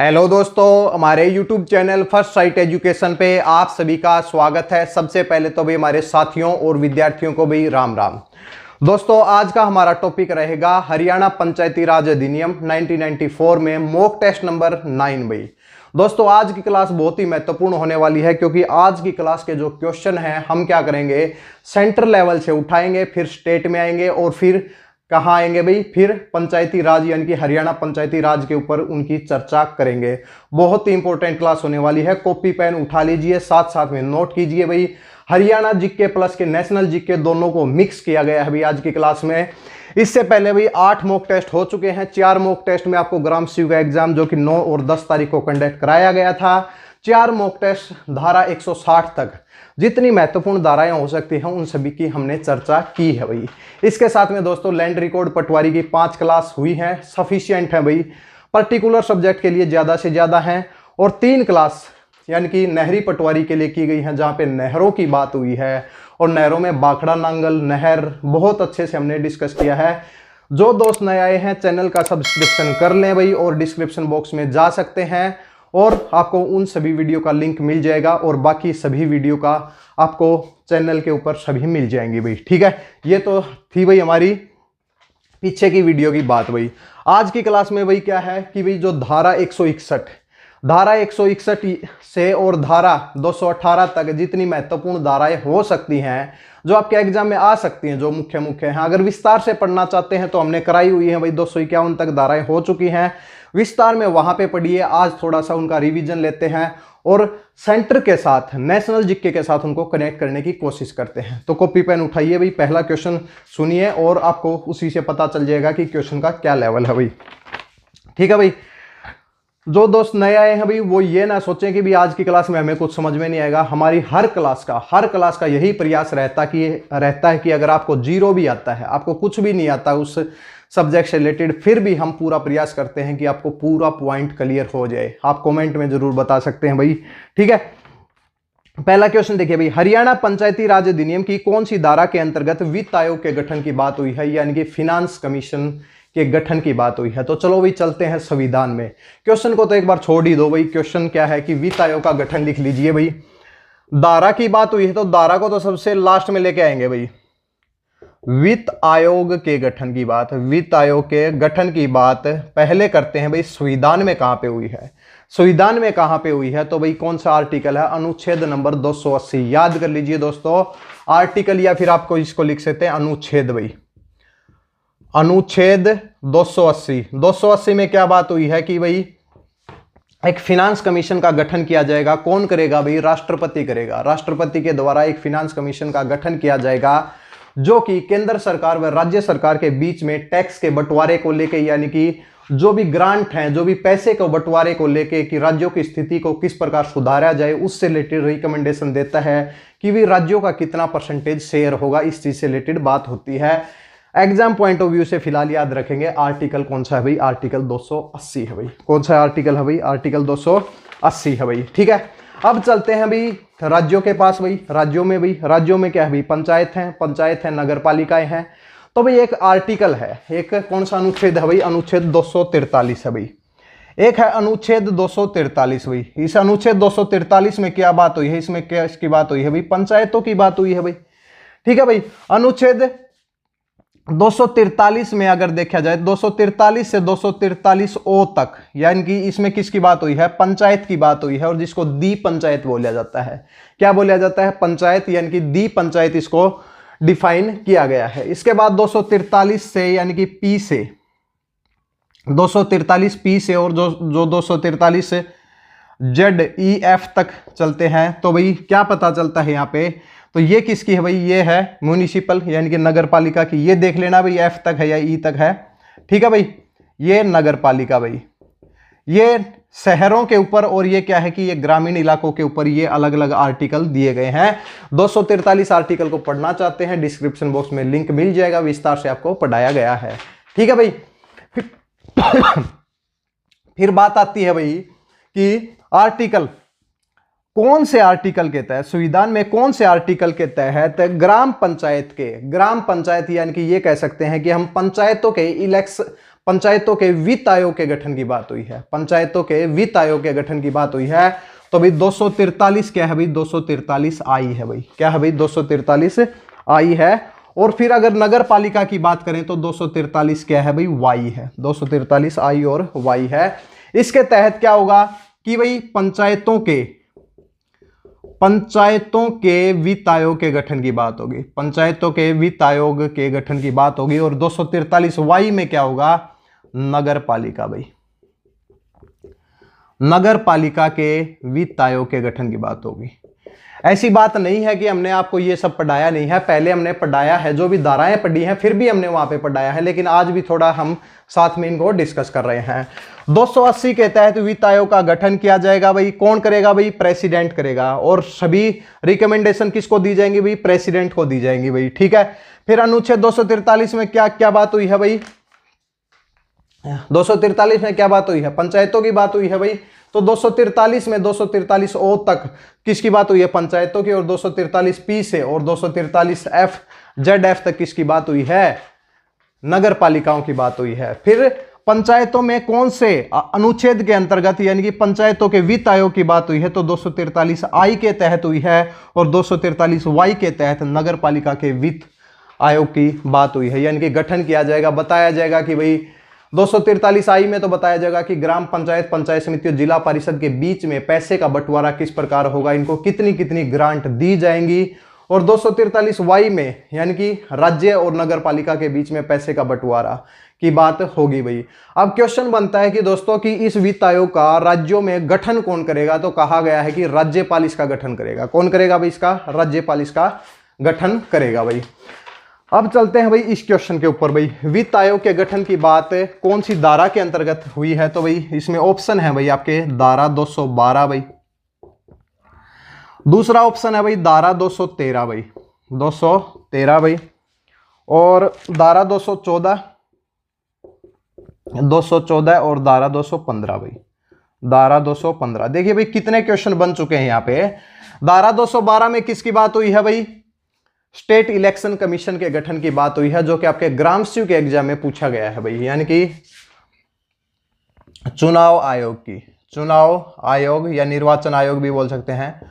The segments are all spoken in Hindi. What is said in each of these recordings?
हेलो दोस्तों, हमारे YouTube channel first sight education पे आप सभी का स्वागत है। सबसे पहले तो भी हमारे साथियों और विद्यार्थियों को भी राम राम। दोस्तों, आज का हमारा टॉपिक रहेगा हरियाणा पंचायती राज अधिनियम 1994 में मॉक टेस्ट नंबर 9 भाई। दोस्तों, आज की क्लास बहुत ही महत्वपूर्ण होने वाली है क्योंकि आज की क्लास के जो क्वेश्चन हैं हम क्या करेंगे, सेंटर लेवल से उठाएंगे, फिर स्टेट में आएंगे और फिर कहाँ आएंगे भाई, फिर पंचायती राज यानी कि हरियाणा पंचायती राज के ऊपर उनकी चर्चा करेंगे। बहुत ही इंपॉर्टेंट क्लास होने वाली है। कॉपी पेन उठा लीजिए, साथ साथ में नोट कीजिए भाई। हरियाणा जीके प्लस के नेशनल जीके दोनों को मिक्स किया गया है भाई आज की क्लास में। इससे पहले भाई 8 मॉक टेस्ट हो चुके हैं। 4 मॉक टेस्ट में आपको ग्राम सीयू का एग्जाम जो कि 9 और 10 तारीख को कंडक्ट कराया गया था। 4 मॉक टेस्ट धारा 160 तक जितनी महत्वपूर्ण धाराएं हो सकती हैं उन सभी की हमने चर्चा की है भाई। इसके साथ में दोस्तों लैंड रिकॉर्ड पटवारी की 5 क्लास हुई हैं, सफिशिएंट है भाई। पर्टिकुलर सब्जेक्ट के लिए ज़्यादा से ज़्यादा हैं और 3 क्लास यानी कि नहरी पटवारी के लिए की गई हैं जहाँ पे नहरों की बात हुई है और नहरों में बाखड़ा नांगल नहर बहुत अच्छे से हमने डिस्कस किया है। जो दोस्त नए आए हैं चैनल का सब्सक्रिप्शन कर लें भाई और डिस्क्रिप्शन बॉक्स में जा सकते हैं और आपको उन सभी वीडियो का लिंक मिल जाएगा और बाकी सभी वीडियो का आपको चैनल के ऊपर सभी मिल जाएंगी भाई। ठीक है, ये तो थी भाई हमारी पीछे की वीडियो की बात भाई। आज की क्लास में भाई क्या है कि भाई जो धारा 161 से और धारा 218 तक जितनी महत्वपूर्ण धाराएं हो सकती हैं जो आपके एग्जाम में आ सकती हैं, जो मुख्य हैं, अगर विस्तार से पढ़ना चाहते हैं तो हमने कराई हुई है भाई। 251 तक धाराएं हो चुकी हैं, विस्तार में वहां पे पढ़िए। आज थोड़ा सा उनका रिवीजन लेते हैं और सेंटर के साथ नेशनल जीके के साथ उनको कनेक्ट करने की कोशिश करते हैं। तो कॉपी पेन उठाइए भाई, पहला क्वेश्चन सुनिए और आपको उसी से पता चल जाएगा कि क्वेश्चन का क्या लेवल है भाई। ठीक है भाई, जो दोस्त नए आए हैं भाई वो ये ना सोचें कि भी आज की क्लास में हमें कुछ समझ में नहीं आएगा। हमारी हर क्लास का यही प्रयास रहता है कि अगर आपको जीरो भी आता है, आपको कुछ भी नहीं आता उस सब्जेक्ट से रिलेटेड, फिर भी हम पूरा प्रयास करते हैं कि आपको पूरा पॉइंट क्लियर हो जाए। आप कमेंट में जरूर बता सकते हैं भाई। ठीक है, पहला क्वेश्चन देखिए भाई, हरियाणा पंचायती राज अधिनियम की कौन सी धारा के अंतर्गत वित्त आयोग के गठन की बात हुई है, यानी कि फिनांस कमीशन के गठन की बात हुई है। तो चलो भाई चलते हैं संविधान में। क्वेश्चन को तो एक बार छोड़ ही दो भाई, क्वेश्चन क्या है कि वित्त आयोग का गठन लिख लीजिए भाई। धारा की बात हुई है तो धारा को तो सबसे लास्ट में लेके आएंगे भाई। वित्त आयोग के गठन की बात, वित्त आयोग के गठन की बात पहले करते हैं भाई। संविधान में कहां पे हुई है, संविधान में कहां पे हुई है तो भाई कौन सा आर्टिकल है, अनुच्छेद नंबर 280। याद कर लीजिए दोस्तों, आर्टिकल या फिर आपको इसको लिख सकते हैं अनुच्छेद भाई। अनुच्छेद 280 में क्या बात हुई है कि भाई एक फिनांस कमीशन का गठन किया जाएगा। कौन करेगा भाई, राष्ट्रपति करेगा। राष्ट्रपति के द्वारा एक फिनांस कमीशन का गठन किया जाएगा जो कि केंद्र सरकार व राज्य सरकार के बीच में टैक्स के बंटवारे को लेके, यानी कि जो भी ग्रांट हैं, जो भी पैसे को बंटवारे को लेके कि राज्यों की स्थिति को किस प्रकार सुधारा जाए, उससे रिलेटेड रिकमेंडेशन देता है कि भी राज्यों का कितना परसेंटेज शेयर होगा। इस चीज से रिलेटेड बात होती है। एग्जाम पॉइंट ऑफ व्यू से फिलहाल याद रखेंगे आर्टिकल कौन सा है भाई, आर्टिकल 280 है भाई। कौन सा आर्टिकल है भाई, आर्टिकल 280 है भाई। ठीक है, अब चलते हैं भाई राज्यों के पास भाई। राज्यों में क्या है भाई, पंचायत है, नगर पालिकाएं हैं। तो भाई एक आर्टिकल है, एक कौन सा अनुच्छेद है भाई, अनुच्छेद 243 है भाई। एक है अनुच्छेद 243 भाई। इस अनुच्छेद 243 में क्या बात हुई है, इसमें क्या इसकी बात हुई है भाई, पंचायतों की बात हुई है भाई। ठीक है भाई, अनुच्छेद 243 में अगर देखा जाए 243 से 243 ओ तक, यानी कि इसमें किसकी बात हुई है, पंचायत की बात हुई है और जिसको दी पंचायत बोला जाता है। क्या बोला जाता है, पंचायत, यानी कि दी पंचायत इसको डिफाइन किया गया है। इसके बाद 243 से यानी कि पी से 243 पी से और जो 243 से ZEF तक चलते हैं तो भाई क्या पता चलता है यहाँ पे, तो ये किसकी है भाई, ये है म्युनिसिपल यानी कि नगर पालिका की। ये देख लेना भाई F तक है या E तक है। ठीक है भाई, ये नगर पालिका भाई, ये शहरों के ऊपर और ये क्या है कि ये ग्रामीण इलाकों के ऊपर ये अलग अलग आर्टिकल दिए गए हैं। 243 आर्टिकल को पढ़ना चाहते हैं, डिस्क्रिप्शन बॉक्स में लिंक मिल जाएगा, विस्तार से आपको पढ़ाया गया है। ठीक है भाई, फिर बात आती है भाई कि आर्टिकल कौन से आर्टिकल के तहत, संविधान में कौन से आर्टिकल के तहत ग्राम पंचायत यानी कि ये कह सकते हैं कि हम पंचायतों के पंचायतों के वित्त आयोग के गठन की बात हुई है, पंचायतों के वित्त आयोग के गठन की बात हुई है। तो भाई 243 क्या है भाई, 243 आई है भाई, क्या है भाई 243 आई है। और फिर अगर नगर पालिका की बात करें तो 243 क्या है भाई, वाई है, 243 आई और वाई है। इसके तहत क्या होगा कि भाई पंचायतों के वित्त आयोग के गठन की बात होगी, पंचायतों के वित्त आयोग के गठन की बात होगी। और 243 वाई में क्या होगा, नगर पालिका भाई, नगर पालिका के वित्त आयोग के गठन की बात होगी। ऐसी बात नहीं है कि हमने आपको ये सब पढ़ाया नहीं है, पहले हमने पढ़ाया है, जो भी धाराएं पढ़ी हैं फिर भी हमने वहां पे पढ़ाया है, लेकिन आज भी थोड़ा हम साथ में इनको डिस्कस कर रहे हैं। 280 के तहत वित्त आयोग का गठन किया जाएगा भाई, कौन करेगा भाई, प्रेसिडेंट करेगा। और सभी रिकमेंडेशन किसको दी जाएंगी भाई, प्रेसिडेंट को दी जाएंगी भाई, ठीक है। फिर अनुच्छेद 243 में क्या क्या बात हुई है भाई, 243 में क्या बात हुई है, पंचायतों की बात हुई है भाई। तो 243 में 243 ओ तक किसकी बात हुई है, पंचायतों की। और 243 पी से और 243 एफ जेड एफ तक किसकी बात हुई है, नगर पालिकाओं की बात हुई है। फिर पंचायतों में कौन से अनुच्छेद के अंतर्गत यानी कि पंचायतों के वित्त आयोग की बात हुई है, तो 243 आई के तहत हुई है। और 243 वाई के तहत नगर पालिका के वित्त आयोग की बात हुई है, यानी कि गठन किया जाएगा। बताया जाएगा कि भाई 243 आई में तो बताया जाएगा कि ग्राम पंचायत, पंचायत समिति और जिला परिषद के बीच में पैसे का बंटवारा किस प्रकार होगा, इनको कितनी कितनी ग्रांट दी जाएंगी। और 243 वाई में यानी कि राज्य और नगर पालिका के बीच में पैसे का बंटवारा की बात होगी भाई। अब क्वेश्चन बनता है कि दोस्तों कि इस वित्त आयोग का राज्यों में गठन कौन करेगा, तो कहा गया है कि राज्यपाल इसका गठन करेगा। कौन करेगा भाई इसका, राज्यपाल इसका गठन करेगा भाई। अब चलते हैं भाई इस क्वेश्चन के ऊपर भाई, वित्त आयोग के गठन की बात कौन सी धारा के अंतर्गत हुई है, तो भाई इसमें ऑप्शन है भाई आपके धारा 212 भाई, दूसरा ऑप्शन है भाई धारा 213 भाई, 213 भाई, और धारा 214 और धारा 215 भाई, धारा 215। देखिए भाई कितने क्वेश्चन बन चुके हैं यहाँ पे। धारा 212 में किसकी बात हुई है भाई, स्टेट इलेक्शन कमीशन के गठन की बात हुई है, जो कि आपके ग्राम सी के एग्जाम में पूछा गया है भाई, यानी कि चुनाव आयोग की, चुनाव आयोग या निर्वाचन आयोग भी बोल सकते हैं।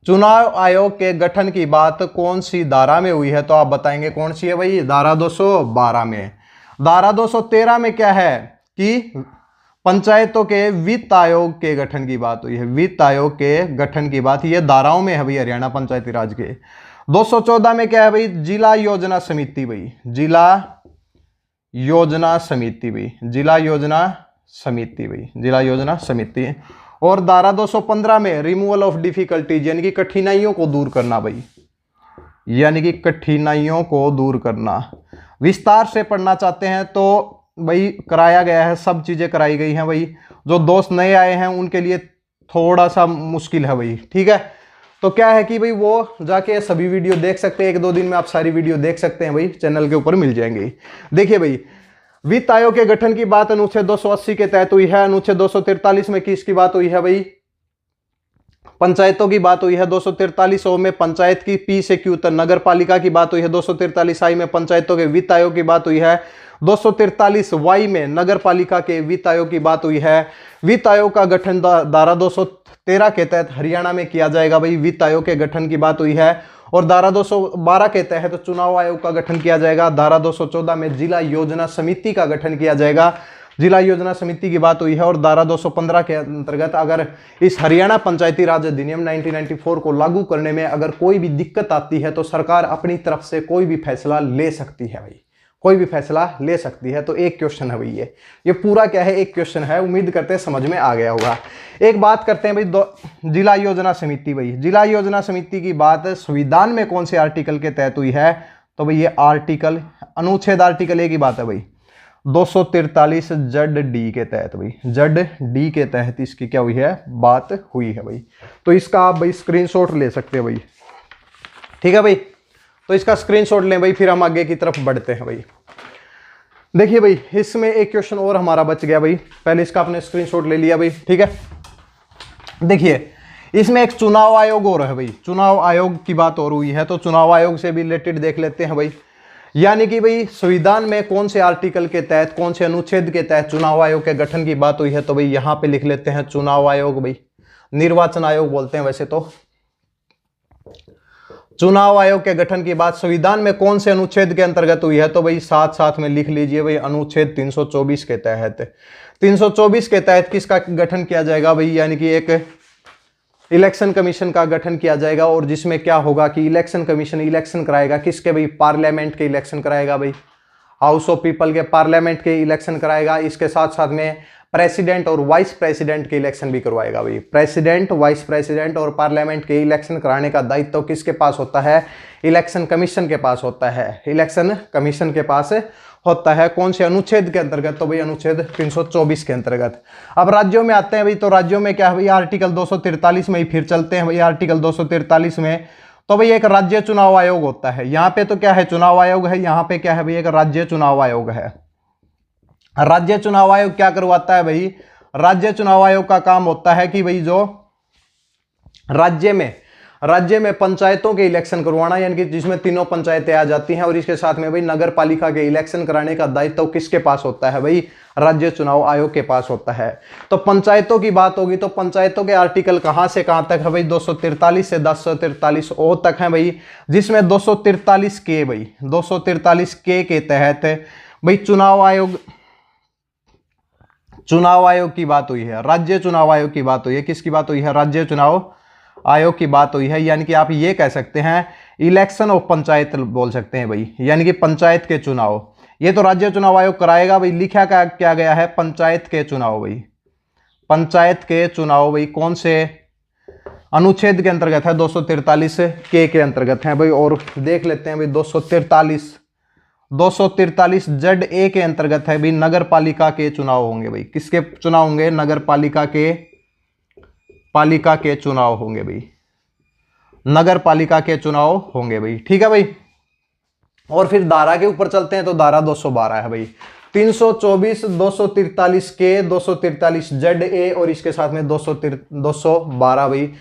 चुनाव आयोग के गठन की बात कौन सी धारा में हुई है, तो आप बताएंगे कौन सी है भाई, धारा 212 में। धारा 213 में क्या है कि पंचायतों के वित्त आयोग के गठन की बात हुई है, वित्त आयोग के गठन की बात, ये धाराओं में है भाई हरियाणा पंचायती राज के। 214 में क्या है भाई, जिला योजना समिति भाई, जिला योजना समिति भाई, जिला योजना समिति भाई, जिला योजना समिति। और धारा 215 में रिमूवल ऑफ डिफिकल्टीज यानी कि कठिनाइयों को दूर करना भाई, यानी कि कठिनाइयों को दूर करना। विस्तार से पढ़ना चाहते हैं तो भाई कराया गया है, सब चीजें कराई गई हैं भाई। जो दोस्त नए आए हैं उनके लिए थोड़ा सा मुश्किल है भाई, ठीक है। तो क्या है कि भाई वो जाके सभी वीडियो देख सकते हैं, एक दो दिन में आप सारी वीडियो देख सकते हैं भाई, चैनल के ऊपर मिल जाएंगे। देखिए भाई वित्त आयोग के गठन की बात अनुच्छेद 280 के तहत हुई है। अनुच्छेद 243 में किसकी बात हुई है भाई, पंचायतों की बात हुई है। 243 में पंचायत की, पी से क्यू तक नगर पालिका की बात हुई है। 243 आई में पंचायतों के वित्त आयोग की बात हुई है। 243 वाई में नगर पालिका के वित्त आयोग की बात हुई है। वित्त आयोग का गठन धारा 213 के तहत हरियाणा में किया जाएगा भाई, वित्त आयोग के गठन की बात हुई है। और धारा 212 के तहत चुनाव आयोग का गठन किया जाएगा। धारा 214 में जिला योजना समिति का गठन किया जाएगा, जिला योजना समिति की बात हुई है। और धारा 215 के अंतर्गत अगर इस हरियाणा पंचायती राज अधिनियम 1994 को लागू करने में अगर कोई भी दिक्कत आती है तो सरकार अपनी तरफ से कोई भी फैसला ले सकती है भाई, कोई भी फैसला ले सकती है। तो एक क्वेश्चन है भाई, ये पूरा क्या है, एक क्वेश्चन है। उम्मीद करते हैं समझ में आ गया होगा। एक बात करते हैं भाई जिला योजना समिति भाई, जिला योजना समिति की बात संविधान में कौन से आर्टिकल के तहत हुई है, तो भाई ये आर्टिकल अनुच्छेद आर्टिकल ए की बात है भाई, 243 जड डी के तहत भाई, जड डी के तहत इसकी क्या हुई है, बात हुई है भाई। तो इसका आप भाई स्क्रीनशॉट ले सकते हैं भाई, ठीक है भाई। तो इसका स्क्रीनशॉट लें भाई, फिर हम आगे की तरफ बढ़ते हैं भाई। देखिए भाई इसमें एक क्वेश्चन और हमारा बच गया भाई, पहले इसका आपने स्क्रीनशॉट ले लिया भाई, ठीक है। देखिए इसमें एक चुनाव आयोग और है भाई, चुनाव आयोग की बात और हुई है, तो चुनाव आयोग से भी रिलेटेड देख लेते हैं भाई। यानी कि भाई संविधान में कौन से आर्टिकल के तहत, कौन से अनुच्छेद के तहत चुनाव आयोग के गठन की बात हुई है, तो भाई यहां पे लिख लेते हैं चुनाव आयोग, भाई निर्वाचन आयोग बोलते हैं वैसे तो। चुनाव आयोग के गठन की बात संविधान में कौन से अनुच्छेद के अंतर्गत हुई है, तो भाई साथ साथ में लिख लीजिए भाई अनुच्छेद 324 के तहत। 324 के तहत किसका गठन किया जाएगा भाई, यानी कि एक इलेक्शन कमीशन का गठन किया जाएगा, और जिसमें क्या होगा कि इलेक्शन कमीशन इलेक्शन कराएगा किसके भाई, पार्लियामेंट के इलेक्शन कराएगा भाई, हाउस ऑफ पीपल के पार्लियामेंट के इलेक्शन कराएगा। इसके साथ साथ में प्रेसिडेंट और वाइस प्रेसिडेंट के इलेक्शन भी करवाएगा भाई। प्रेसिडेंट, वाइस प्रेसिडेंट और पार्लियामेंट के इलेक्शन कराने का दायित्व तो किसके पास होता है, इलेक्शन कमीशन के पास होता है, इलेक्शन कमीशन के पास होता है। कौन से अनुच्छेद के अंतर्गत, तो भाई अनुच्छेद 324 के अंतर्गत। अब राज्यों में आते हैं भाई, तो राज्यों में क्या है भाई, आर्टिकल 243 में ही फिर चलते हैं भाई। आर्टिकल 243 में तो भाई एक राज्य चुनाव आयोग होता है। यहाँ पे तो क्या है, चुनाव आयोग है, यहाँ पे क्या है भाई, एक राज्य चुनाव आयोग है। राज्य चुनाव आयोग क्या करवाता है भाई, राज्य चुनाव आयोग का काम होता है कि भाई जो राज्य में पंचायतों के इलेक्शन करवाना, यानी कि जिसमें तीनों पंचायतें आ जाती हैं, और इसके साथ में भाई नगर पालिका के इलेक्शन कराने का दायित्व तो किसके पास होता है भाई, राज्य चुनाव आयोग के पास होता है। तो पंचायतों की बात होगी तो पंचायतों के आर्टिकल कहां से कहां तक है भाई, 243 से 243 ओ तक है भाई, जिसमें 243 के भाई, 243 के तहत भाई चुनाव आयोग की बात हुई है, राज्य चुनाव आयोग की बात हुई है। किसकी बात हुई है, राज्य चुनाव आयोग की बात हुई है। यानी कि आप ये कह सकते हैं इलेक्शन ऑफ पंचायत बोल सकते हैं भाई, यानी कि पंचायत के चुनाव, ये तो राज्य चुनाव आयोग कराएगा भाई। लिखा क्या गया है, पंचायत के चुनाव भाई, पंचायत के चुनाव भाई कौन से अनुच्छेद के अंतर्गत है, 243 के अंतर्गत है भाई। और देख लेते हैं भाई 243 जड ए के अंतर्गत है भाई, नगर पालिका के चुनाव होंगे भाई। किसके चुनाव होंगे, नगर पालिका के चुनाव होंगे भाई, नगर पालिका के चुनाव होंगे भाई, ठीक है भाई। और फिर धारा के ऊपर चलते हैं, तो धारा 212 है भाई, 324, 243 के, 243 जड ए, और इसके साथ में 212 भाई।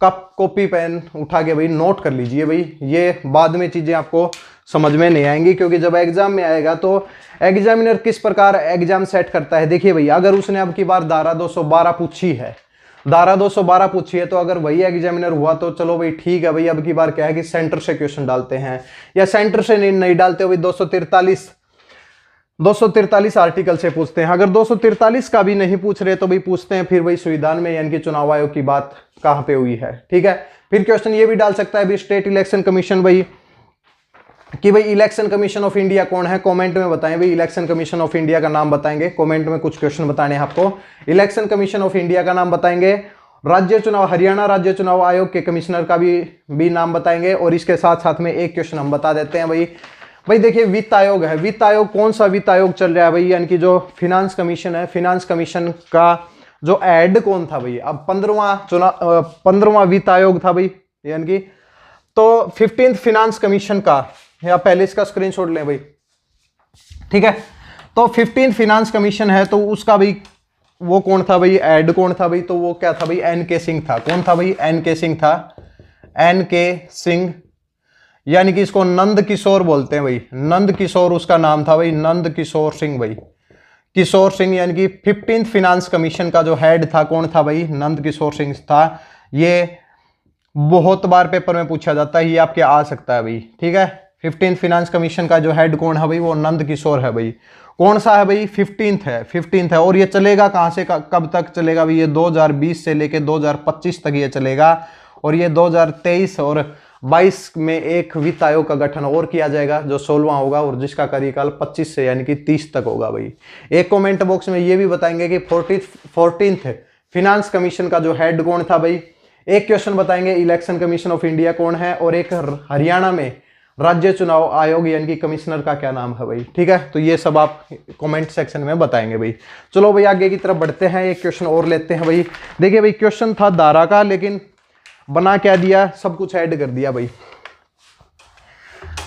कप कॉपी पेन उठा के भाई नोट कर लीजिए भाई, ये बाद में चीजें आपको समझ में नहीं आएंगी, क्योंकि जब एग्जाम में आएगा तो एग्जामिनर किस प्रकार एग्जाम सेट करता है। देखिए भाई, अगर उसने अब की बार धारा 212 पूछी है, धारा 212 पूछी है, तो अगर वही एग्जामिनर हुआ तो चलो भाई ठीक है भाई, अब की बार क्या है कि सेंटर से क्वेश्चन डालते हैं, या सेंटर से नहीं डालते हो भाई, 243 आर्टिकल से पूछते हैं। अगर 243 का भी नहीं पूछ रहे तो भाई पूछते हैं फिर भाई संविधान में, यानी कि चुनाव आयोग की बात कहां पे हुई है, ठीक है। फिर क्वेश्चन ये भी डाल सकता है भाई, स्टेट इलेक्शन कमीशन भाई, कि भाई इलेक्शन कमीशन ऑफ इंडिया कौन है, कमेंट में बताएं भाई, इलेक्शन कमीशन ऑफ इंडिया का नाम बताएंगे, कमेंट में कुछ क्वेश्चन बताने हैं आपको, इलेक्शन कमीशन ऑफ इंडिया का नाम बताएंगे। राज्य चुनाव, हरियाणा राज्य चुनाव आयोग के कमिश्नर का भी नाम बताएंगे, और इसके साथ साथ में एक क्वेश्चन हम बता देते हैं भाई देखिए वित्त आयोग है, वित्त आयोग कौन सा वित्त आयोग चल रहा है भाई, यानी कि जो फिनांस कमीशन है, फिनांस कमीशन का जो हेड कौन था भाई। अब 15वां वित्त आयोग था भाई, यानी कि तो 15th फिनांस कमीशन का, या पहले इसका स्क्रीनशॉट लें भाई, ठीक है। तो 15th फिनांस कमीशन है, तो उसका भाई वो कौन था भाई, हेड कौन था भाई, तो वो क्या था भाई, एन.के. सिंह था। कौन था भाई, एन.के. सिंह था, एन.के. सिंह, यानी कि इसको नंद किशोर बोलते हैं भाई, नंद किशोर उसका नाम था भाई, नंद किशोर सिंह भाई, किशोर सिंह, यानी कि 15th फिनांस कमीशन का जो हेड था कौन था भाई, नंद किशोर सिंह था। ये बहुत बार पेपर में पूछा जाता है, ये आपके आ सकता है भाई, ठीक है। 15th फिनांस कमीशन का जो हेड कौन है भाई, वो नंद किशोर है भाई। कौन सा है भाई, 15th है। और ये चलेगा कहां से कब तक चलेगा भाई, ये 2020 से लेके 2025 तक ये चलेगा, और ये 2023 और 22 में एक वित्त आयोग का गठन और किया जाएगा, जो 16वां होगा, और जिसका कार्यकाल 25 से यानी कि 30 तक होगा भाई। एक कमेंट बॉक्स में ये भी बताएंगे कि 14th फिनांस कमीशन का जो हेड कौन था भाई। एक क्वेश्चन बताएंगे इलेक्शन कमीशन ऑफ इंडिया कौन है, और एक हरियाणा में राज्य चुनाव आयोग यानी कि कमिश्नर का क्या नाम है भाई, ठीक है। तो ये सब आप कमेंट सेक्शन में बताएंगे भाई। चलो भाई आगे की तरफ बढ़ते हैं, एक क्वेश्चन और लेते हैं भाई। देखिए भाई क्वेश्चन था धारा का, लेकिन बना क्या दिया, सब कुछ ऐड कर दिया भाई।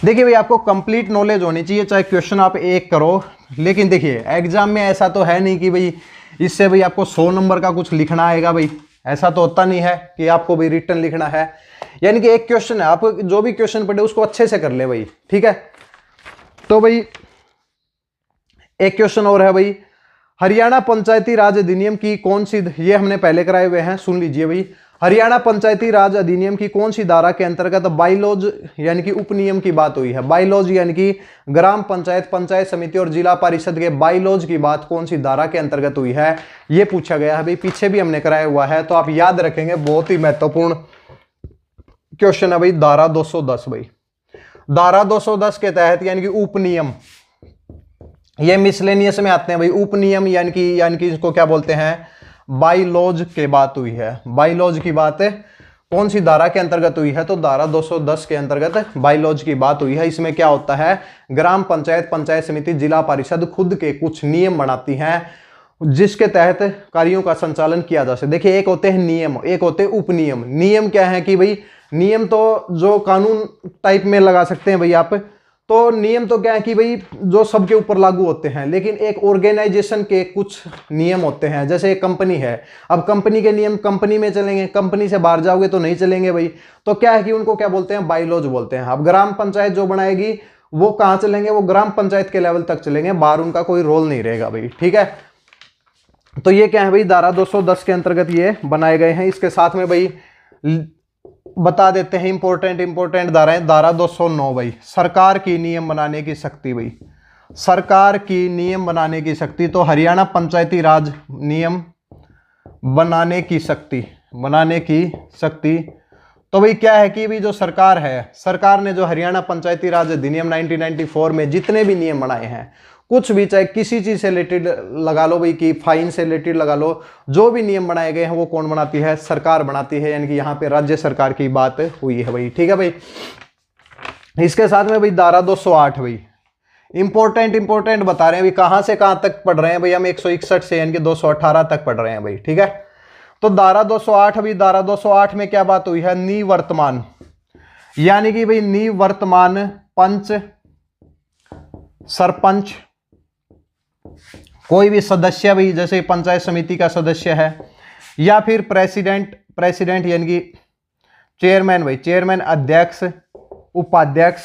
देखिए भाई आपको कंप्लीट नॉलेज होनी चाहिए, चाहे क्वेश्चन आप एक करो, लेकिन देखिए एग्जाम में ऐसा तो है नहीं कि भाई इससे भाई आपको 100 नंबर का कुछ लिखना आएगा भाई, ऐसा तो होता नहीं है कि आपको भी रिटर्न लिखना है। यानी कि एक क्वेश्चन है, आप जो भी क्वेश्चन पढ़े उसको अच्छे से कर ले भाई, ठीक है। तो भाई एक क्वेश्चन और है भाई, हरियाणा पंचायती राज अधिनियम की कौन सी, ये हमने पहले कराए हुए हैं, सुन लीजिए भाई। हरियाणा पंचायती राज अधिनियम की कौन सी धारा के अंतर्गत बाईलॉज यानी कि उपनियम की बात हुई है? बाईलॉज यानी कि ग्राम पंचायत, पंचायत समिति और जिला परिषद के बाईलॉज की बात कौन सी धारा के अंतर्गत हुई है, ये पूछा गया है भाई। पीछे भी हमने कराया हुआ है, तो आप याद रखेंगे, बहुत ही महत्वपूर्ण क्वेश्चन है भाई। धारा 210 भाई, धारा 210 के तहत यानी कि उपनियम, ये मिसलेनियस में आते हैं भाई। उपनियम यानी कि इसको क्या बोलते हैं? बाईलॉज की बात हुई है। बाईलॉज की बात कौन सी धारा के अंतर्गत हुई है? तो धारा 210 के अंतर्गत बाईलॉज की बात हुई है। इसमें क्या होता है, ग्राम पंचायत, पंचायत समिति, जिला परिषद खुद के कुछ नियम बनाती हैं जिसके तहत कार्यों का संचालन किया जा सके। देखिए, एक होते हैं नियम, एक होते हैं उपनियम। नियम क्या है कि भाई, नियम तो जो कानून टाइप में लगा सकते हैं भाई आप, तो नियम तो क्या है कि भाई जो सबके ऊपर लागू होते हैं, लेकिन एक ऑर्गेनाइजेशन के कुछ नियम होते हैं। जैसे एक कंपनी है, अब कंपनी के नियम कंपनी में चलेंगे, कंपनी से बाहर जाओगे तो नहीं चलेंगे भाई। तो क्या है कि उनको क्या बोलते हैं? बाईलॉज बोलते हैं। अब ग्राम पंचायत जो बनाएगी वो कहाँ चलेंगे? वो ग्राम पंचायत के लेवल तक चलेंगे, बाहर उनका कोई रोल नहीं रहेगा भाई, ठीक है। तो ये क्या है भाई, धारा 210 के अंतर्गत ये बनाए गए हैं। इसके साथ में भाई बता देते हैं इंपॉर्टेंट धाराएं। धारा 209 भाई, सरकार की नियम बनाने की शक्ति भाई, सरकार की नियम बनाने की शक्ति। तो हरियाणा पंचायती राज नियम बनाने की शक्ति, बनाने की शक्ति। तो भाई क्या है कि भाई जो सरकार है, सरकार ने जो हरियाणा पंचायती राज अधिनियम 1994 में जितने भी नियम बनाए हैं, कुछ भी, चाहे किसी चीज से रिलेटेड लगा लो भाई, कि फाइन से रिलेटेड लगा लो, जो भी नियम बनाए गए हैं वो कौन बनाती है? सरकार बनाती है। यानी कि यहाँ पे राज्य सरकार की बात हुई है भाई, ठीक है भाई। इसके साथ में भाई धारा 208 भाई, इंपॉर्टेंट बता रहे हैं भाई, कहां से कहां तक पढ़ रहे हैं भाई हम? 161 से यानी कि 218 तक पढ़ रहे हैं भाई, ठीक है। तो धारा 208 भाई, धारा 208 में क्या बात हुई है? निवर्तमान, यानी कि भाई निवर्तमान पंच, सरपंच, कोई भी सदस्य भाई, जैसे पंचायत समिति का सदस्य है, या फिर प्रेसिडेंट यानी कि चेयरमैन भाई, चेयरमैन, अध्यक्ष, उपाध्यक्ष,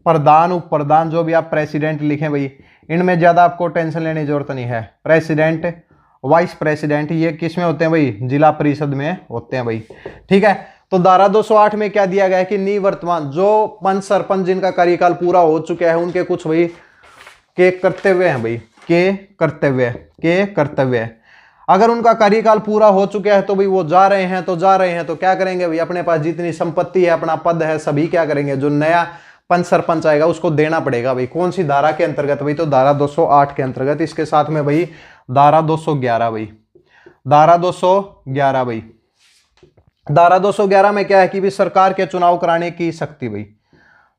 प्रधान, उप प्रधान, जो भी आप प्रेसिडेंट लिखें भाई, इनमें ज्यादा आपको टेंशन लेने की जरूरत नहीं है। प्रेसिडेंट, वाइस प्रेसिडेंट, ये किस में होते हैं भाई? जिला परिषद में होते हैं भाई, ठीक है। तो धारा 208 में क्या दिया गया है कि निवर्तमान, जो पंच सरपंच जिनका कार्यकाल पूरा हो चुका है, उनके कुछ भाई के कर्तव्य हैं भाई, के कर्तव्य। अगर उनका कार्यकाल पूरा हो चुका है तो भाई वो जा रहे हैं, तो क्या करेंगे भाई? अपने पास जितनी संपत्ति है, अपना पद है, सभी क्या करेंगे? जो नया पंच सरपंच आएगा उसको देना पड़ेगा भाई। कौन सी धारा के अंतर्गत भाई? तो धारा 208 के अंतर्गत। इसके साथ में भाई धारा 211 भाई, धारा 211 भाई, धारा 211 में क्या है कि भी सरकार के चुनाव कराने की शक्ति भाई,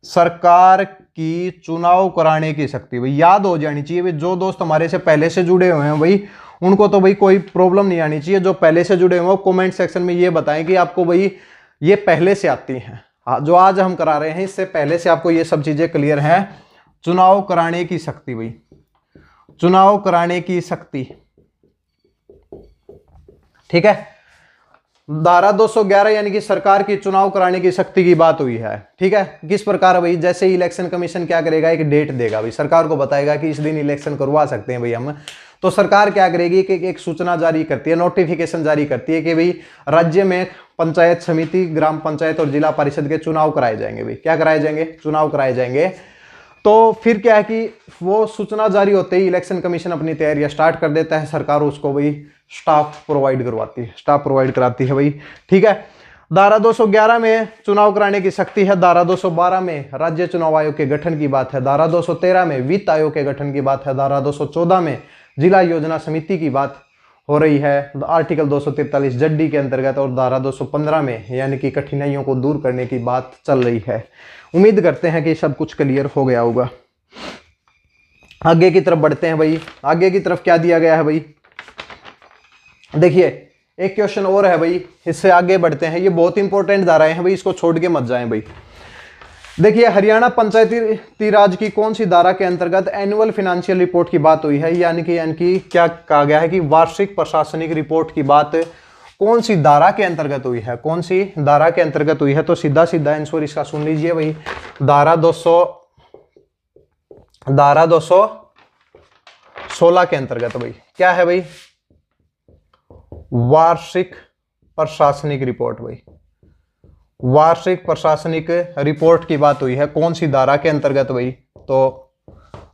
सरकार की चुनाव कराने की शक्ति भाई, याद हो जानी चाहिए भाई। जो दोस्त हमारे से पहले से जुड़े हुए हैं भाई, उनको तो भाई कोई प्रॉब्लम नहीं आनी चाहिए। जो पहले से जुड़े हुए हैं कमेंट सेक्शन में ये बताएं कि आपको भाई ये पहले से आती हैं। जो आज हम करा रहे हैं इससे पहले से आपको ये सब चीजें क्लियर हैं। चुनाव कराने की शक्ति भाई, चुनाव कराने की शक्ति, ठीक है। धारा 211 यानी कि सरकार की चुनाव कराने की शक्ति की बात हुई है, ठीक है। किस प्रकार भाई? जैसे इलेक्शन कमीशन क्या करेगा? एक डेट देगा भाई, सरकार को बताएगा कि इस दिन इलेक्शन करवा सकते हैं भाई हम। तो सरकार क्या करेगी कि एक सूचना जारी करती है, नोटिफिकेशन जारी करती है कि भाई राज्य में पंचायत समिति, ग्राम पंचायत और जिला परिषद के चुनाव कराए जाएंगे भाई। क्या कराए जाएंगे? चुनाव कराए जाएंगे। तो फिर क्या है कि वो सूचना जारी होते ही इलेक्शन कमीशन अपनी तैयारियां स्टार्ट कर देता है। सरकार उसको भाई स्टाफ प्रोवाइड करवाती है, स्टाफ प्रोवाइड कराती है भाई, ठीक है। धारा 211 में चुनाव कराने की शक्ति है। धारा 212 में राज्य चुनाव आयोग के गठन की बात है। धारा 213 में वित्त आयोग के गठन की बात है। धारा 214 में जिला योजना समिति की बात हो रही है। आर्टिकल 243 जड्डी के अंतर्गत, और धारा 215 में यानी कि कठिनाइयों को दूर करने की बात चल रही है। उम्मीद करते हैं कि सब कुछ क्लियर हो गया होगा। आगे की तरफ बढ़ते हैं भाई। आगे की तरफ क्या दिया गया है भाई? देखिए एक क्वेश्चन और है भाई, इससे आगे बढ़ते हैं। ये बहुत इंपॉर्टेंट धाराएं हैं भाई, इसको छोड़ के मत जाएं भाई। देखिए हरियाणा पंचायती राज की कौन सी धारा के अंतर्गत एनुअल फाइनेंशियल रिपोर्ट की बात हुई है? यानी कि क्या कहा गया है कि वार्षिक प्रशासनिक रिपोर्ट की बात कौन सी धारा के अंतर्गत हुई है, कौन सी धारा के अंतर्गत हुई है? तो सीधा सीधा आंसर इसका सुन लीजिए भाई, धारा 216 के अंतर्गत भाई। क्या है भाई? वार्षिक प्रशासनिक रिपोर्ट भाई, वार्षिक प्रशासनिक रिपोर्ट की बात हुई है। कौन सी धारा के अंतर्गत भाई? तो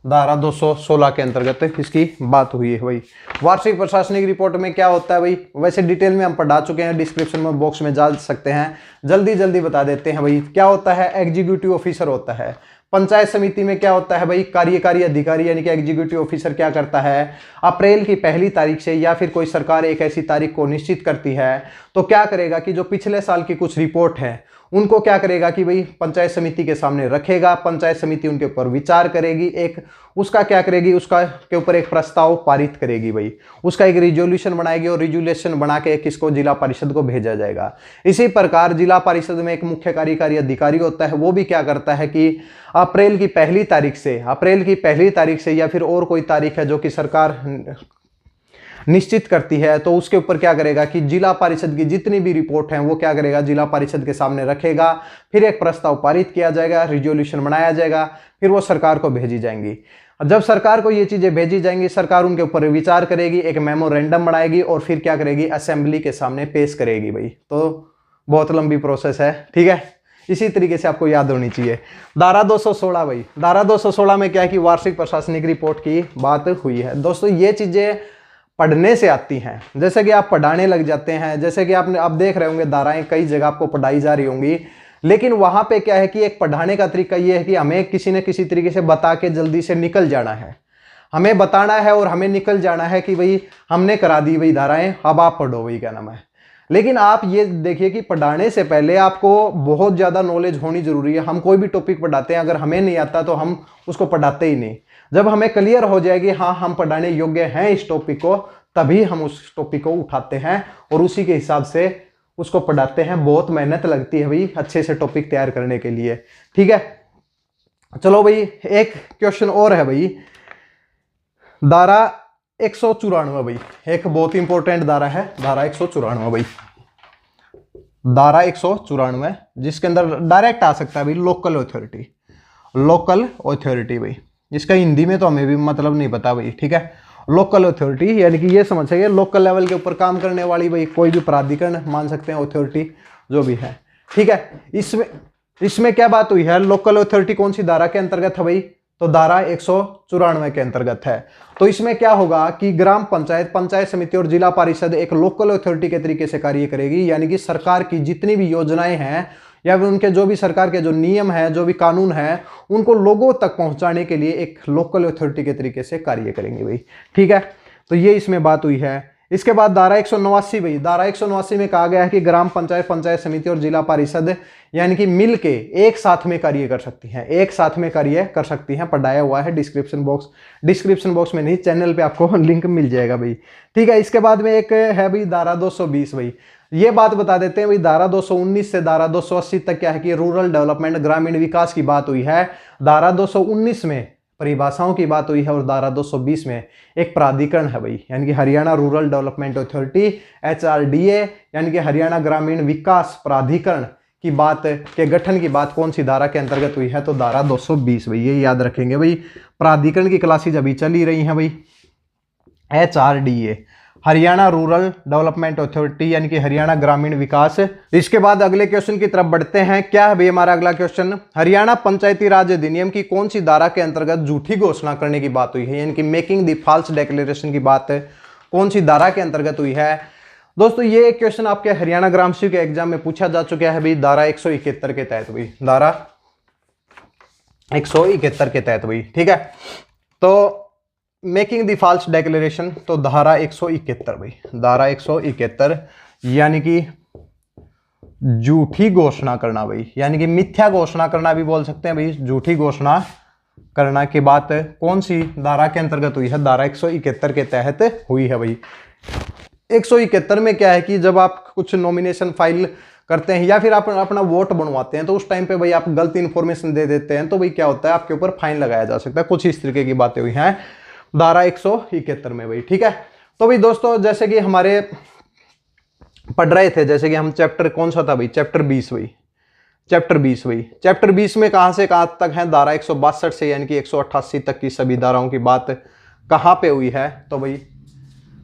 धारा 216 के अंतर्गत इसकी बात हुई है भाई। वार्षिक प्रशासनिक रिपोर्ट में क्या होता है भाई? वैसे डिटेल में हम पढ़ा चुके हैं, डिस्क्रिप्शन में बॉक्स में जा सकते हैं, जल्दी जल्दी बता देते हैं भाई। क्या होता है? एग्जीक्यूटिव ऑफिसर होता है। पंचायत समिति में क्या होता है भाई? कार्यकारी अधिकारी यानी कि एग्जीक्यूटिव ऑफिसर क्या करता है? अप्रैल की पहली तारीख से या फिर कोई सरकार एक ऐसी तारीख को निश्चित करती है तो क्या करेगा कि जो पिछले साल की कुछ रिपोर्ट है उनको क्या करेगा कि भाई पंचायत समिति के सामने रखेगा। पंचायत समिति उनके ऊपर विचार करेगी, एक उसका क्या करेगी, उसका के ऊपर एक प्रस्ताव पारित करेगी भाई, उसका एक रिजोल्यूशन बनाएगी और रिजोल्यूशन बना के किसको? जिला परिषद को भेजा जाएगा। इसी प्रकार जिला परिषद में एक मुख्य कार्यकारी अधिकारी होता है, वो भी क्या करता है कि अप्रैल की पहली तारीख से या फिर और कोई तारीख है जो कि सरकार निश्चित करती है तो उसके ऊपर क्या करेगा कि जिला परिषद की जितनी भी रिपोर्ट है वो क्या करेगा? जिला परिषद के सामने रखेगा, फिर एक प्रस्ताव पारित किया जाएगा, रिजोल्यूशन बनाया जाएगा, फिर वो सरकार को भेजी जाएंगी। जब सरकार को ये चीजें भेजी जाएंगी, सरकार उनके ऊपर विचार करेगी, एक मेमोरेंडम बनाएगी और फिर क्या करेगी? असेंबली के सामने पेश करेगी भाई। तो बहुत लंबी प्रोसेस है, ठीक है, इसी तरीके से आपको याद होनी चाहिए। धारा 216 भाई, धारा 216 में क्या है कि वार्षिक प्रशासनिक रिपोर्ट की बात हुई है। दोस्तों ये चीजें पढ़ने से आती हैं, जैसे कि आप पढ़ाने लग जाते हैं, जैसे कि आपने आप देख रहे होंगे धाराएं कई जगह आपको पढ़ाई जा रही होंगी, लेकिन वहां पे क्या है कि एक पढ़ाने का तरीका ये है कि हमें किसी न किसी तरीके से बता के जल्दी से निकल जाना है, हमें बताना है और हमें निकल जाना है कि भाई हमने करा दी भाई धाराएं, अब आप पढ़ो भाई, क्या नाम है। लेकिन आप ये देखिए कि पढ़ाने से पहले आपको बहुत ज़्यादा नॉलेज होनी जरूरी है। हम कोई भी टॉपिक पढ़ाते हैं, अगर हमें नहीं आता तो हम उसको पढ़ाते ही नहीं। जब हमें क्लियर हो जाएगी हाँ हम पढ़ाने योग्य हैं इस टॉपिक को, तभी हम उस टॉपिक को उठाते हैं और उसी के हिसाब से उसको पढ़ाते हैं। बहुत मेहनत लगती है भाई अच्छे से टॉपिक तैयार करने के लिए, ठीक है। चलो भाई एक क्वेश्चन और है भाई, धारा 194 भाई, एक बहुत इंपॉर्टेंट धारा है, धारा 194 भाई, धारा 194 जिसके अंदर डायरेक्ट आ सकता है भाई लोकल अथॉरिटी, लोकल अथॉरिटी भाई, इसका हिंदी में तो हमें भी मतलब नहीं पता भाई, ठीक है। लोकल अथॉरिटी यानी कि ये समझ सके लोकल लेवल के ऊपर काम करने वाली भाई कोई भी प्राधिकरण मान सकते हैं, अथॉरिटी जो भी है, ठीक है। इसमें क्या बात हुई है, लोकल अथॉरिटी कौन सी धारा के अंतर्गत है भाई? तो धारा 194 के अंतर्गत है। तो इसमें क्या होगा कि ग्राम पंचायत, पंचायत समिति और जिला परिषद एक लोकल अथॉरिटी के तरीके से कार्य करेगी, यानी कि सरकार की जितनी भी योजनाएं हैं या फिर उनके जो भी सरकार के जो नियम है, जो भी कानून है, उनको लोगों तक पहुंचाने के लिए एक लोकल अथॉरिटी के तरीके से कार्य करेंगे भाई, ठीक है। तो ये इसमें बात हुई है। इसके बाद धारा 189 भाई, धारा 189 में कहा गया है कि ग्राम पंचायत, पंचायत समिति और जिला परिषद यानी कि मिलके एक साथ में कार्य कर सकती हैं, एक साथ में कार्य कर सकती हैं। पढ़ाया हुआ है डिस्क्रिप्शन बॉक्स में नहीं, चैनल पे आपको लिंक मिल जाएगा भाई, ठीक है। इसके बाद में एक है भाई धारा 220 भाई, ये बात बता देते हैं भाई, धारा 219 से धारा 280 तक क्या है कि रूरल डेवलपमेंट, ग्रामीण विकास की बात हुई है। धारा 219 में परिभाषाओं की बात हुई है और धारा 220 में एक प्राधिकरण है भाई, यानी कि Haryana rural development authority, HRDA, यानी कि हरियाणा ग्रामीण विकास प्राधिकरण की बात के गठन की बात कौन सी धारा के अंतर्गत हुई है? तो धारा 220 भाई, ये याद रखेंगे भाई। प्राधिकरण की क्लासेज अभी चल ही रही हैं भाई, HRDA Haryana rural development authority यानी कि हरियाणा ग्रामीण विकास। इसके बाद अगले क्वेश्चन की तरफ बढ़ते हैं। क्या है भाई हमारा अगला क्वेश्चन, हरियाणा पंचायती राज अधिनियम की कौन सी धारा के अंतर्गत झूठी घोषणा करने की बात हुई है, यानी कि मेकिंग द फॉल्स डिक्लेरेशन की बात कौन सी धारा के अंतर्गत हुई है? दोस्तों ये क्वेश्चन आपके हरियाणा ग्राम सेवक के एग्जाम में पूछा जा चुका है भाई, धारा 171 के तहत भाई, धारा 171 के तहत भाई, ठीक है। तो मेकिंग द फॉल्स डिक्लेरेशन, तो धारा 171 भाई, धारा 171 यानी कि झूठी घोषणा करना भाई, यानी कि मिथ्या घोषणा करना भी बोल सकते हैं भाई। झूठी घोषणा करना की बात कौन सी धारा के अंतर्गत हुई है? धारा 171 के तहत हुई है भाई। 171 में क्या है कि जब आप कुछ नॉमिनेशन फाइल करते हैं या फिर आप अपना वोट बनवाते हैं तो उस टाइम पे भाई आप गलत इन्फॉर्मेशन दे देते हैं, तो भाई क्या होता है आपके ऊपर फाइन लगाया जा सकता है। कुछ इस तरीके की बातें हुई हैं धारा 171 में भाई, ठीक है। तो भाई दोस्तों जैसे कि हमारे पढ़ रहे थे, जैसे कि हम चैप्टर कौन सा था भाई, चैप्टर 20 भाई, चैप्टर 20 भाई, चैप्टर 20 में कहां से कहां तक है, धारा 162 से यानी कि 188 तक की सभी धाराओं की बात कहां पे हुई है, तो भाई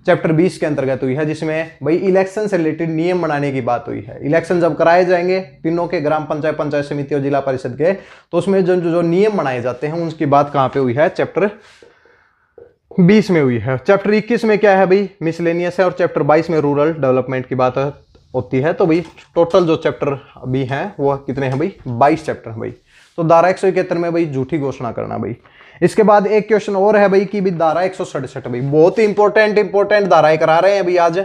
चैप्टर 20 के अंतर्गत हुई है, जिसमें भाई इलेक्शन से रिलेटेड नियम बनाने की बात हुई है। इलेक्शन जब कराए जाएंगे तीनों के, ग्राम पंचायत, पंचायत समिति और जिला परिषद के, तो उसमें जो जो नियम बनाए जाते हैं उनकी बात कहां पे हुई है, चैप्टर 20 में हुई है। चैप्टर 21 में क्या है भाई, मिसलेनियस है, और चैप्टर 22 में रूरल डेवलपमेंट की बात होती है। तो भाई टोटल जो चैप्टर अभी हैं वो कितने हैं भाई, 22 चैप्टर हैं भाई। तो धारा 171 में भाई झूठी घोषणा करना भाई। इसके बाद एक क्वेश्चन और है भाई कि भी धारा 167 भाई, बहुत ही इंपॉर्टेंट धाराएं करा रहे हैं अभी आज,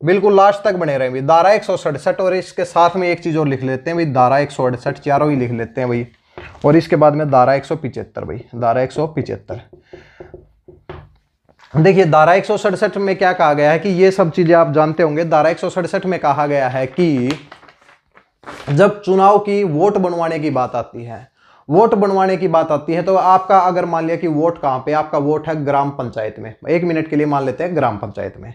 बिल्कुल लास्ट तक बने रहे भाई। धारा 167 और इसके साथ में एक चीज और लिख लेते हैं भाई, धारा 168 चारों ही लिख लेते हैं भाई, और इसके बाद में धारा 175 भाई, धारा 175। देखिए धारा 167 में क्या कहा गया है कि ये सब चीजें आप जानते होंगे। धारा 167 में कहा गया है कि जब चुनाव की वोट बनवाने की बात आती है, वोट बनवाने की बात आती है, तो आपका अगर मान लिया कि वोट कहां पे, आपका वोट है ग्राम पंचायत में, 1 मिनट के लिए मान लेते हैं ग्राम पंचायत में,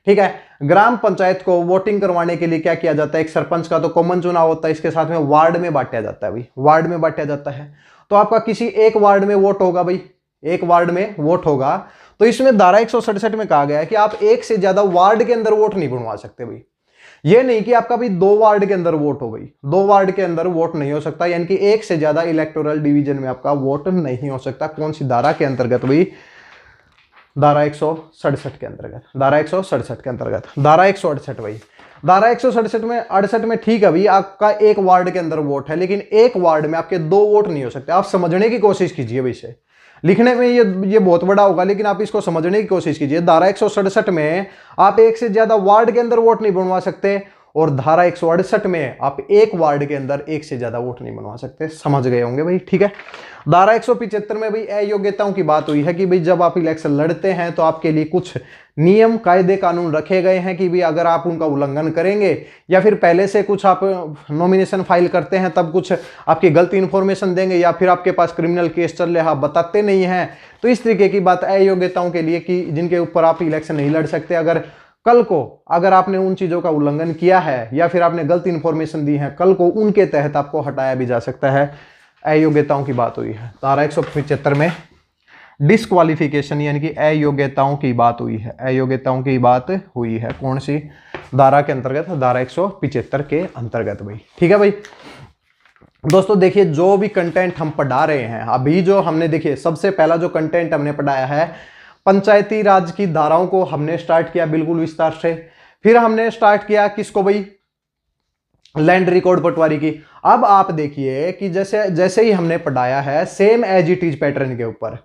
ठीक है। ग्राम पंचायत को वोटिंग करवाने के लिए क्या किया जाता है, एक सरपंच का तो कॉमन चुनाव होता है, इसके साथ में वार्ड में बांटा जाता है भाई, वार्ड में बांटा जाता है। तो आपका किसी एक वार्ड में वोट होगा भाई, एक वार्ड में वोट होगा, तो इसमें धारा 167 में कहा गया है कि आप एक से ज्यादा वार्ड के अंदर वोट नहीं बनवा सकते भाई। ये नहीं कि आपका भी 2 वार्ड के अंदर वोट हो भाई, 2 वार्ड के अंदर वोट नहीं हो सकता, यानी कि एक से ज्यादा इलेक्टोरल डिवीजन में आपका वोट नहीं हो सकता। कौन सी धारा के अंतर्गत भाई, धारा 167 के अंतर्गत, धारा 167 के अंतर्गत, धारा 168 भाई। धारा 167 में 68 में ठीक है भाई, आपका एक वार्ड के अंदर वोट है, लेकिन एक वार्ड में आपके 2 वोट नहीं हो सकते। आप समझने की कोशिश कीजिए भाई, इसे लिखने में ये बहुत बड़ा होगा, लेकिन आप इसको समझने की कोशिश कीजिए। धारा 167 में आप एक से ज्यादा वार्ड के अंदर वोट नहीं बनवा सकते, और धारा 168 में आप एक वार्ड के अंदर एक से ज्यादा वोट नहीं बनवा सकते। समझ गए होंगे भाई, ठीक है। धारा 175 में भाई अयोग्यताओं की बात हुई है कि भाई जब आप इलेक्शन लड़ते हैं तो आपके लिए कुछ नियम, कायदे, कानून रखे गए हैं कि भाई अगर आप उनका उल्लंघन करेंगे, या फिर पहले से कुछ आप नॉमिनेशन फाइल करते हैं तब कुछ आपकी गलती इंफॉर्मेशन देंगे, या फिर आपके पास क्रिमिनल केस चल रहा, आप बताते नहीं हैं, तो इस तरीके की बात अयोग्यताओं के लिए कि जिनके ऊपर आप इलेक्शन नहीं लड़ सकते। अगर कल को अगर आपने उन चीजों का उल्लंघन किया है या फिर आपने गलत इंफॉर्मेशन दी है, कल को उनके तहत आपको हटाया भी जा सकता है। अयोग्यताओं की बात हुई है। धारा 175 में डिस्क्वालिफिकेशन यानी कि अयोग्यताओं की बात हुई है, अयोग्यताओं की बात हुई है। कौन सी धारा के अंतर्गत, धारा 175 के अंतर्गत भाई, ठीक है भाई। दोस्तों देखिए, जो भी कंटेंट हम पढ़ा रहे हैं अभी, जो हमने देखिए सबसे पहला जो कंटेंट हमने पढ़ाया है, पंचायती राज की धाराओं को हमने स्टार्ट किया बिल्कुल विस्तार से। फिर हमने स्टार्ट किया किसको भाई, लैंड रिकॉर्ड पटवारी की। अब आप देखिए कि जैसे जैसे ही हमने पढ़ाया है same as it is pattern के ऊपर,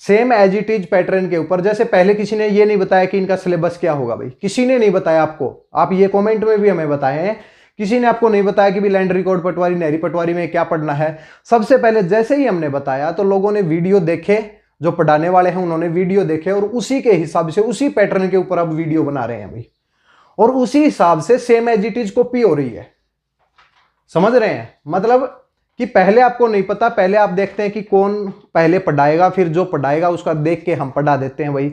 same as it is pattern के ऊपर, जैसे पहले किसी ने ये नहीं बताया कि इनका सिलेबस क्या होगा भाई, किसी ने नहीं बताया आपको। आप ये कमेंट में भी हमें बताएं, किसी ने आपको नहीं बताया कि भी लैंड रिकॉर्ड पटवारी, नहरी पटवारी में क्या पढ़ना है। सबसे पहले जैसे ही हमने बताया तो लोगों ने वीडियो देखे, जो पढ़ाने वाले हैं उन्होंने वीडियो देखे, और उसी के हिसाब से, उसी पैटर्न के ऊपर अब वीडियो बना रहे हैं भाई, और उसी हिसाब से same as it is copy हो रही है। समझ रहे हैं, मतलब कि पहले आपको नहीं पता, पहले आप देखते हैं कि कौन पहले पढ़ाएगा, फिर जो पढ़ाएगा उसका देख के हम पढ़ा देते हैं भाई,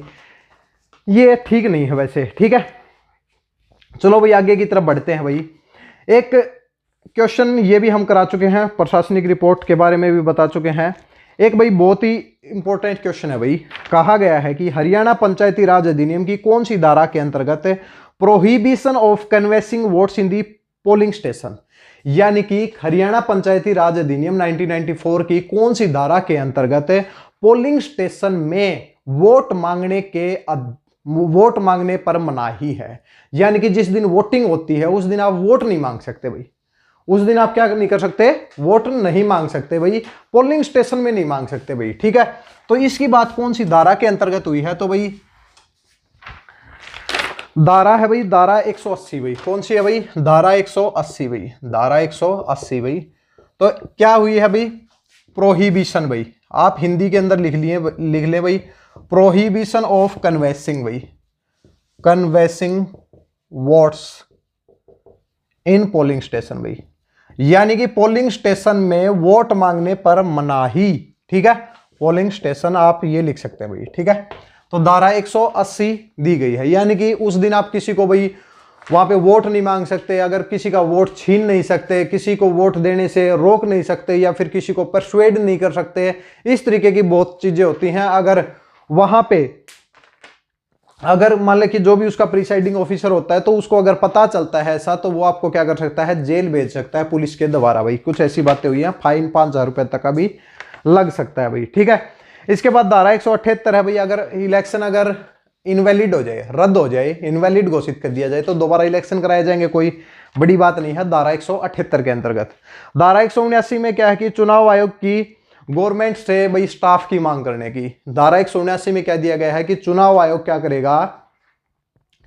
ये ठीक नहीं है वैसे, ठीक है। चलो भाई आगे की तरफ बढ़ते हैं भाई। एक क्वेश्चन ये भी हम करा चुके हैं, प्रशासनिक रिपोर्ट के बारे में भी बता चुके हैं। एक भाई बहुत ही इंपॉर्टेंट क्वेश्चन है भाई, कहा गया है कि हरियाणा पंचायती राज अधिनियम की कौन सी धारा के अंतर्गत prohibition of canvassing votes in the polling station, यानी कि हरियाणा पंचायती राज अधिनियम 1994 की कौन सी धारा के अंतर्गत पोलिंग स्टेशन में वोट मांगने पर मनाही है। यानी कि जिस दिन वोटिंग होती है उस दिन आप वोट नहीं मांग सकते भाई, उस दिन आप क्या नहीं कर सकते, वोट नहीं मांग सकते भाई, पोलिंग स्टेशन में नहीं मांग सकते भाई, ठीक है। तो इसकी बात कौन सी धारा के अंतर्गत हुई है, तो भाई धारा है भाई, धारा 180 भाई। कौन सी है भाई, धारा 180 भाई, धारा 180 भाई। तो क्या हुई है भाई, प्रोहिबिशन भाई, आप हिंदी के अंदर लिख ले भाई, प्रोहिबिशन ऑफ कन्वेसिंग भाई, canvassing votes in polling station भाई, यानी कि पोलिंग स्टेशन में वोट मांगने पर मनाही, ठीक है। पोलिंग स्टेशन आप ये लिख सकते हैं भाई, ठीक है। तो धारा 180 दी गई है, यानी कि उस दिन आप किसी को भाई वहां पे वोट नहीं मांग सकते, अगर किसी का वोट छीन नहीं सकते, किसी को वोट देने से रोक नहीं सकते, या फिर किसी को परसुएड नहीं कर सकते। इस तरीके की बहुत चीजें होती हैं। अगर वहां पे अगर मान ले कि जो भी उसका प्रिसाइडिंग ऑफिसर होता है तो उसको अगर पता चलता है ऐसा, तो वो आपको क्या कर सकता है, जेल भेज सकता है पुलिस के द्वारा भाई। कुछ ऐसी बातें हुई हैं, फाइन 5,000 रुपए तक का भी लग सकता है भाई, ठीक है। इसके बाद धारा 178 है भाई, अगर इलेक्शन अगर इनवैलिड हो जाए, रद्द हो जाए, इनवैलिड घोषित कर दिया जाए तो दोबारा इलेक्शन कराए जाएंगे, कोई बड़ी बात नहीं है धारा 178 के अंतर्गत। धारा 179 में क्या है कि चुनाव आयोग की गवर्नमेंट से भाई स्टाफ की मांग करने की। धारा 179 में क्या दिया गया है कि चुनाव आयोग क्या करेगा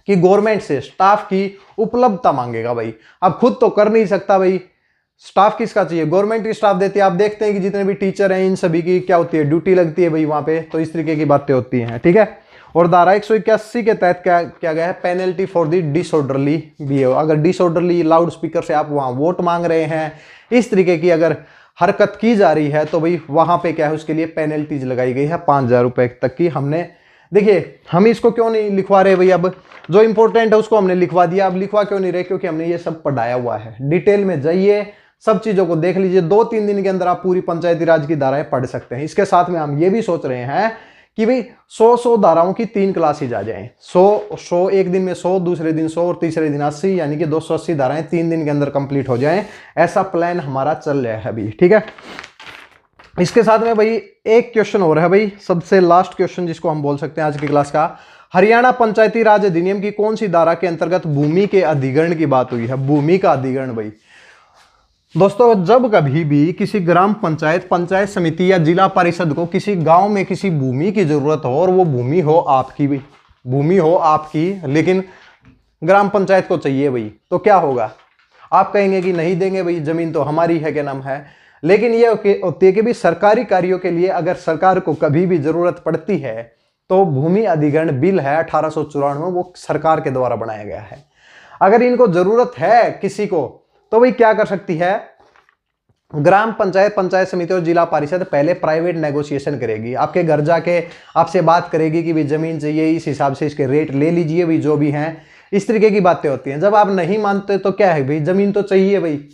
कि गवर्नमेंट से स्टाफ की उपलब्धता मांगेगा भाई। अब खुद तो कर नहीं सकता भाई, स्टाफ किसका चाहिए, गवर्नमेंट की स्टाफ देती है। आप देखते हैं कि जितने भी टीचर हैं इन सभी की क्या होती है, ड्यूटी लगती है भाई वहां पे, तो इस तरीके की बातें होती हैं, ठीक है। और धारा 181 के तहत क्या क्या गया है, penalty for the disorderly behave. अगर डिसऑर्डरली लाउड स्पीकर से आप वहां वोट मांग रहे हैं, इस तरीके की अगर हरकत की जा रही है, तो भाई वहां पे क्या है, उसके लिए पेनल्टीज लगाई गई है 5,000 रुपए तक की। हमने देखिए हम इसको क्यों नहीं लिखवा रहे भाई, अब जो इंपॉर्टेंट है उसको हमने लिखवा दिया। अब लिखवा क्यों नहीं रहे, क्योंकि हमने ये सब पढ़ाया हुआ है। डिटेल में जाइए, सब चीजों को देख लीजिए, 2-3 दिन के अंदर आप पूरी पंचायती राज की धाराएं पढ़ सकते हैं। इसके साथ में हम ये भी सोच रहे हैं कि भाई 100 धाराओं की 3 क्लासेज आ जाएं। 100 एक दिन में 100, दूसरे दिन 100 और तीसरे दिन 80, यानी कि 280 धाराएं 3 दिन के अंदर कंप्लीट हो जाएं। ऐसा प्लान हमारा चल रहा है अभी, ठीक है। इसके साथ में भाई एक क्वेश्चन हो रहा है भाई, सबसे लास्ट क्वेश्चन जिसको हम बोल सकते हैं आज की क्लास का। हरियाणा पंचायती राज अधिनियम की कौन सी धारा के अंतर्गत भूमि के अधिग्रहण की बात हुई है। भूमि का अधिग्रहण भाई दोस्तों, जब कभी भी किसी ग्राम पंचायत, पंचायत समिति या जिला परिषद को किसी गांव में किसी भूमि की जरूरत हो, और वो भूमि हो आपकी भाई, भूमि हो आपकी, लेकिन ग्राम पंचायत को चाहिए भाई, तो क्या होगा, आप कहेंगे कि नहीं देंगे भाई, जमीन तो हमारी है, क्या नाम है। लेकिन ये होती है कि भाई सरकारी कार्यों के लिए अगर सरकार को कभी भी जरूरत पड़ती है, तो भूमि अधिग्रहण बिल है 1894, वो सरकार के द्वारा बनाया गया है। अगर इनको जरूरत है किसी को, तो भाई क्या कर सकती है, ग्राम पंचायत, पंचायत समिति और जिला परिषद पहले प्राइवेट नेगोशिएशन करेगी। आपके घर जाके आपसे बात करेगी कि भाई जमीन चाहिए, इस हिसाब से इसके रेट ले लीजिए भाई, जो भी हैं, इस तरीके की बातें होती हैं। जब आप नहीं मानते तो क्या है भाई, जमीन तो चाहिए भाई,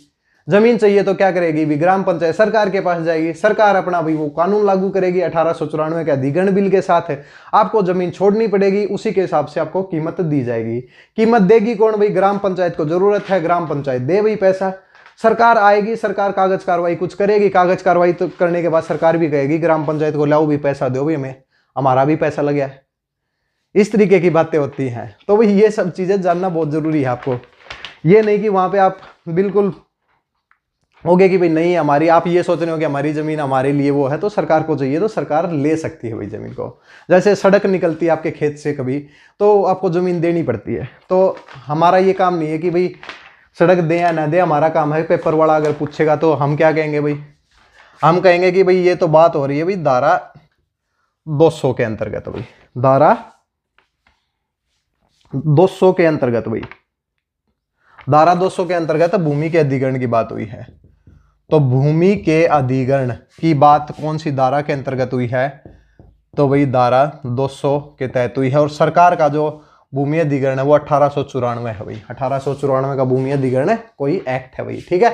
जमीन चाहिए तो क्या करेगी भी, ग्राम पंचायत सरकार के पास जाएगी, सरकार अपना भाई वो कानून लागू करेगी 1894 के अधिग्रहण बिल के साथ। आपको जमीन छोड़नी पड़ेगी, उसी के हिसाब से आपको कीमत दी जाएगी। कीमत देगी कौन भाई, ग्राम पंचायत को जरूरत है, ग्राम पंचायत दे भाई पैसा, सरकार आएगी, सरकार कागज कार्रवाई कुछ करेगी, कागज कार्रवाई तो करने के बाद सरकार भी कहेगी ग्राम पंचायत को, लाओ भी पैसा दो भाई, हमें हमारा भी पैसा लग गया है। इस तरीके की बातें होती हैं। तो भाई ये सब चीजें जानना बहुत जरूरी है आपको। ये नहीं कि वहां पे आप बिल्कुल हो गए कि भाई नहीं हमारी, आप ये सोच रहे हो कि हमारी जमीन हमारे लिए वो है, तो सरकार को चाहिए तो सरकार ले सकती है भाई जमीन को। जैसे सड़क निकलती है आपके खेत से कभी, तो आपको जमीन देनी पड़ती है। तो हमारा ये काम नहीं है कि भाई सड़क दे या ना दे, हमारा काम है, पेपर वाला अगर पूछेगा तो हम क्या कहेंगे भाई, हम कहेंगे कि भाई ये तो बात हो रही है भाई धारा 200 के अंतर्गत भाई, धारा 200 के अंतर्गत भाई, धारा 200 के अंतर्गत भूमि के अधिग्रहण की बात हुई है। तो भूमि के अधिग्रहण की बात कौन सी धारा के अंतर्गत हुई है, तो भाई धारा 200 के तहत हुई है। और सरकार का जो भूमि अधिग्रहण है वो 1894 है भाई, 1894 का भूमि अधिग्रहण है, कोई एक्ट है भाई, ठीक है।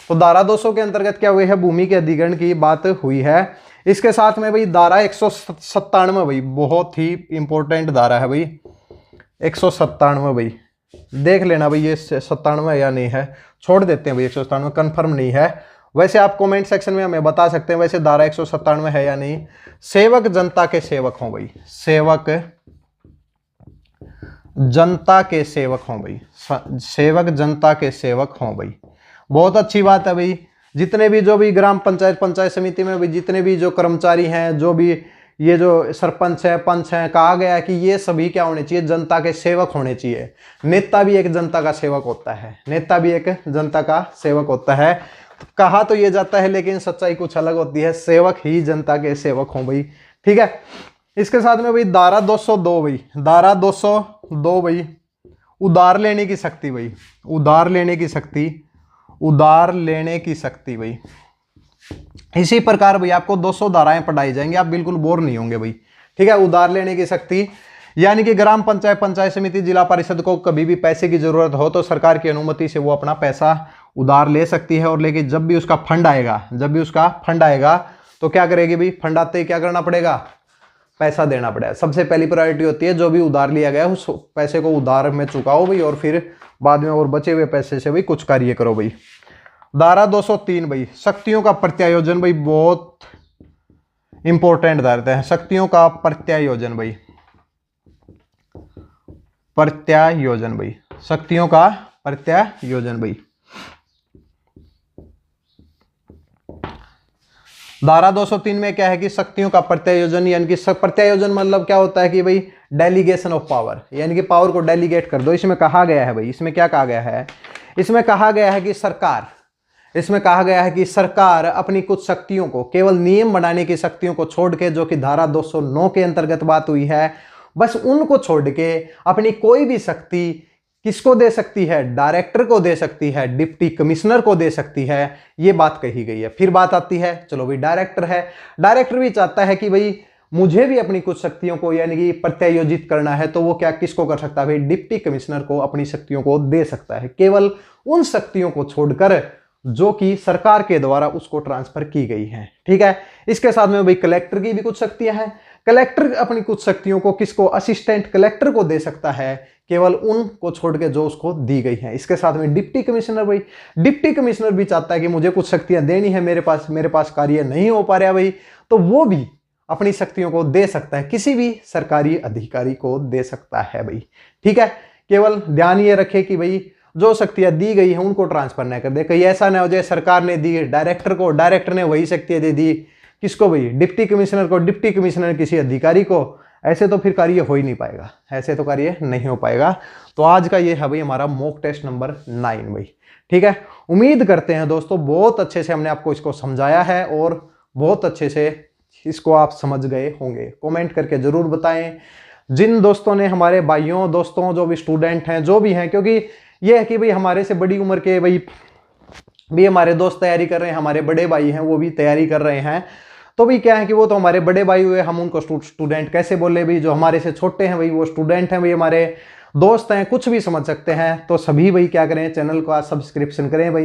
तो धारा 200 के अंतर्गत क्या हुई है, भूमि के अधिग्रहण की बात हुई है। इसके साथ में भाई धारा 197 भाई, बहुत ही इंपॉर्टेंट धारा है भाई, 197 भाई, देख लेना भाई ये 97 या नहीं है, छोड़ देते हैं भाई 197, कंफर्म नहीं है। वैसे आप कमेंट सेक्शन में हमें बता सकते हैं वैसे धारा 197 है या नहीं। सेवक जनता के सेवक हों भाई, सेवक जनता के सेवक हों भाई, सेवक जनता के सेवक हों भाई, बहुत अच्छी बात है भाई। जितने भी जो भी ग्राम पंचायत, पंचायत समिति में भाई जितने भी जो कर्मचारी हैं, जो भी ये जो सरपंच है, पंच है, कहा गया है कि ये सभी क्या होने चाहिए, जनता के सेवक होने चाहिए। नेता भी एक जनता का सेवक होता है, नेता भी एक जनता का सेवक होता है। तो कहा तो ये जाता है लेकिन सच्चाई कुछ अलग होती है, सेवक ही जनता के सेवक हों भाई, ठीक है। इसके साथ में भाई धारा 202 भाई, धारा 202 भाई, उधार लेने की शक्ति भाई, उधार लेने की शक्ति, उधार लेने की शक्ति भाई। इसी प्रकार भाई आपको 200 धाराएं पढ़ाई जाएंगी, आप बिल्कुल बोर नहीं होंगे भाई, ठीक है। उधार लेने की शक्ति, यानी कि ग्राम पंचायत, पंचायत समिति, जिला परिषद को कभी भी पैसे की जरूरत हो तो सरकार की अनुमति से वो अपना पैसा उधार ले सकती है। और लेकिन जब भी उसका फंड आएगा, तो क्या करेगी भाई, फंड आते ही क्या करना पड़ेगा, पैसा देना पड़ेगा। सबसे पहली प्रायोरिटी होती है जो भी उधार लिया गया है उस पैसे को उधार में चुकाओ भाई, और फिर बाद में और बचे हुए पैसे से भाई कुछ कार्य करो भाई। धारा 203 भाई, शक्तियों का प्रत्यायोजन भाई, बहुत इंपॉर्टेंट धारा है। शक्तियों का प्रत्यायोजन भाई, शक्तियों का प्रत्यायोजन भाई। धारा 203 में क्या है कि शक्तियों का प्रत्यायोजन, यानी कि प्रत्यायोजन मतलब क्या होता है कि भाई डेलीगेशन ऑफ पावर, यानी कि पावर को डेलीगेट कर दो। इसमें कहा गया है भाई, इसमें क्या कहा गया है, इसमें कहा गया है कि सरकार अपनी कुछ शक्तियों को, केवल नियम बनाने की शक्तियों को छोड़ के, जो कि धारा 209 के अंतर्गत बात हुई है, बस उनको छोड़ के अपनी कोई भी शक्ति किसको दे सकती है, डायरेक्टर को दे सकती है, डिप्टी कमिश्नर को दे सकती है, ये बात कही गई है। फिर बात आती है, चलो भाई डायरेक्टर है, डायरेक्टर भी चाहता है कि भाई मुझे भी अपनी कुछ शक्तियों को यानी कि प्रत्यायोजित करना है, तो वो क्या किसको कर सकता है भाई, डिप्टी कमिश्नर को अपनी शक्तियों को दे सकता है, केवल उन शक्तियों को छोड़कर जो कि सरकार के द्वारा उसको ट्रांसफर की गई है। ठीक है, इसके साथ में भाई कलेक्टर की भी कुछ शक्तियां हैं। कलेक्टर अपनी कुछ शक्तियों को किसको, असिस्टेंट कलेक्टर को दे सकता है, केवल उनको छोड़ के जो उसको दी गई है। इसके साथ में डिप्टी कमिश्नर भाई, डिप्टी कमिश्नर भी चाहता है कि मुझे कुछ शक्तियां देनी है, मेरे पास कार्य नहीं हो पा रहा भाई, तो वो भी अपनी शक्तियों को दे सकता है, किसी भी सरकारी अधिकारी को दे सकता है भाई। ठीक है, केवल ध्यान ये रखे कि भाई जो शक्तियां दी गई हैं उनको ट्रांसफर न कर दे। कहीं ऐसा ना हो जाए सरकार ने दी डायरेक्टर को, डायरेक्टर ने वही शक्तियां दे दी किसको भाई, डिप्टी कमिश्नर को, डिप्टी कमिश्नर किसी अधिकारी को, ऐसे तो फिर कार्य हो ही नहीं पाएगा, ऐसे तो कार्य नहीं हो पाएगा। तो आज का ये है भाई हमारा मॉक टेस्ट नंबर 9 भाई। ठीक है, उम्मीद करते हैं दोस्तों बहुत अच्छे से हमने आपको इसको समझाया है और बहुत अच्छे से इसको आप समझ गए होंगे। कमेंट करके जरूर बताएं जिन दोस्तों ने, हमारे भाइयों दोस्तों जो भी स्टूडेंट हैं, जो भी हैं, क्योंकि ये है कि भाई हमारे से बड़ी उम्र के भाई भी हमारे दोस्त तैयारी कर रहे हैं, हमारे बड़े भाई हैं वो भी तैयारी कर रहे हैं, तो भी क्या है कि वो तो हमारे बड़े भाई हुए, हम उनको स्टूडेंट कैसे बोले भाई, जो हमारे से छोटे हैं भाई वो स्टूडेंट हैं भाई, हमारे दोस्त हैं, कुछ भी समझ सकते हैं। तो सभी भाई क्या करें, चैनल को आज सब्सक्रिप्शन करें भाई।